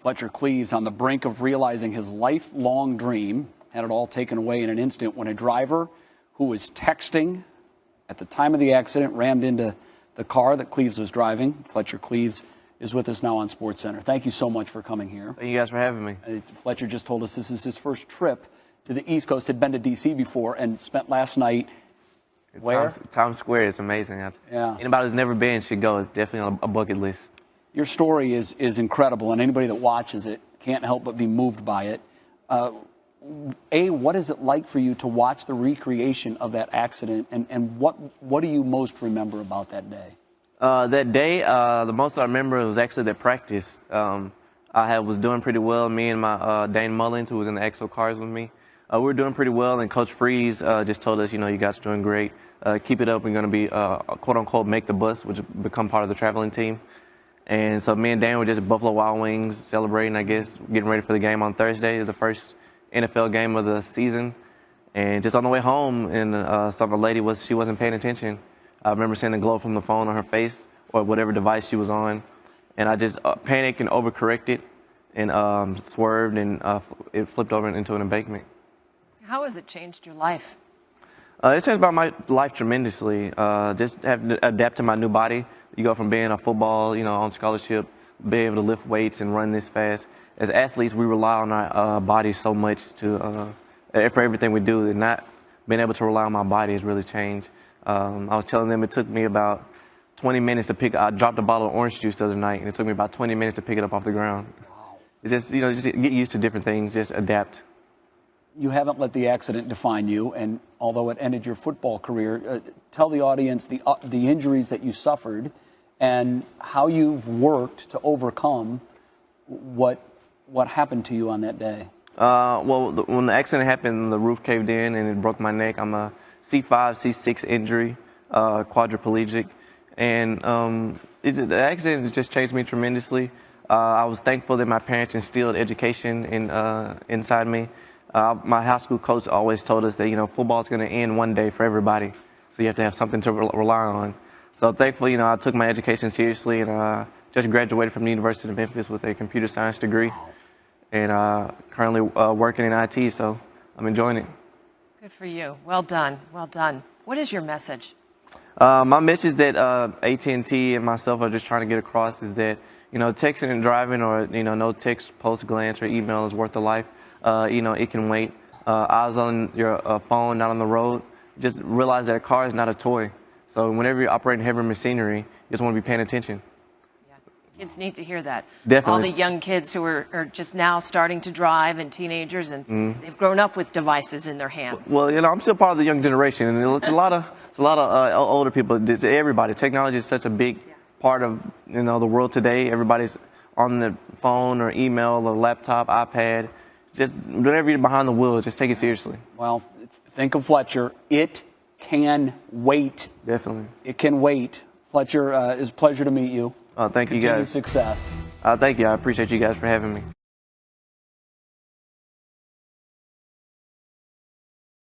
Fletcher Cleaves on the brink of realizing his lifelong dream, had it all taken away in an instant when a driver who was texting at the time of the accident rammed into the car that Cleaves was driving. Fletcher Cleaves is with us now on SportsCenter. Thank you so much for coming here. Thank you guys for having me. Fletcher just told us this is his first trip to the East Coast. Had been to D.C. before and spent last night where? Times Square is amazing. Yeah. Anybody who's never been should go. It's definitely on a bucket list. Your story is incredible, and anybody that watches it can't help but be moved by it. What is it like for you to watch the recreation of that accident, and what do you most remember about that day? That day, the most I remember was actually that practice. I was doing pretty well. Me and my Dane Mullins, who was in the EXO cars with me, we were doing pretty well, and Coach Freeze just told us, you guys are doing great. Keep it up. We're going to be, quote-unquote, make the bus, which will become part of the traveling team. And so me and Dan were just at Buffalo Wild Wings celebrating, I guess, getting ready for the game on Thursday, the first NFL game of the season. And just on the way home, and a lady she wasn't paying attention. I remember seeing the glow from the phone on her face or whatever device she was on. And I just panicked and overcorrected and swerved, and it flipped over into an embankment. How has it changed your life? It changed my life tremendously. Just having to adapt to my new body. You go from being a football, on scholarship, being able to lift weights and run this fast. As athletes, we rely on our bodies so much for everything we do, and not being able to rely on my body has really changed. I was telling them it took me about 20 minutes to I dropped a bottle of orange juice the other night, and it took me about 20 minutes to pick it up off the ground. Wow. It's just, just get used to different things, just adapt. You haven't let the accident define you, and although it ended your football career, tell the audience the injuries that you suffered and how you've worked to overcome what happened to you on that day. When the accident happened, the roof caved in and it broke my neck. I'm a C5, C6 injury, quadriplegic, and the accident just changed me tremendously. I was thankful that my parents instilled education inside me. My high school coach always told us that, football is going to end one day for everybody. So you have to have something to rely on. So thankfully, I took my education seriously, and just graduated from the University of Memphis with a computer science degree, and currently working in IT, so I'm enjoying it. Good for you. Well done. Well done. What is your message? My message that AT&T and myself are just trying to get across is that, texting and driving, or, no text, post, glance, or email is worth a life. It can wait. Eyes on your phone, not on the road. Just realize that a car is not a toy. So whenever you're operating heavy machinery, you just want to be paying attention. Yeah, kids need to hear that. Definitely. All the young kids who are just now starting to drive, and teenagers, and they've grown up with devices in their hands. Well, I'm still part of the young generation, and it's a lot of older people. Everybody. Technology is such a big part of the world today. Everybody's on the phone or email or laptop, iPad. Just whenever you're behind the wheel, just take it seriously. Well, think of Fletcher. It can wait. Definitely. It can wait. Fletcher, it's a pleasure to meet you. Thank you, Continued guys. Success. Thank you. I appreciate you guys for having me.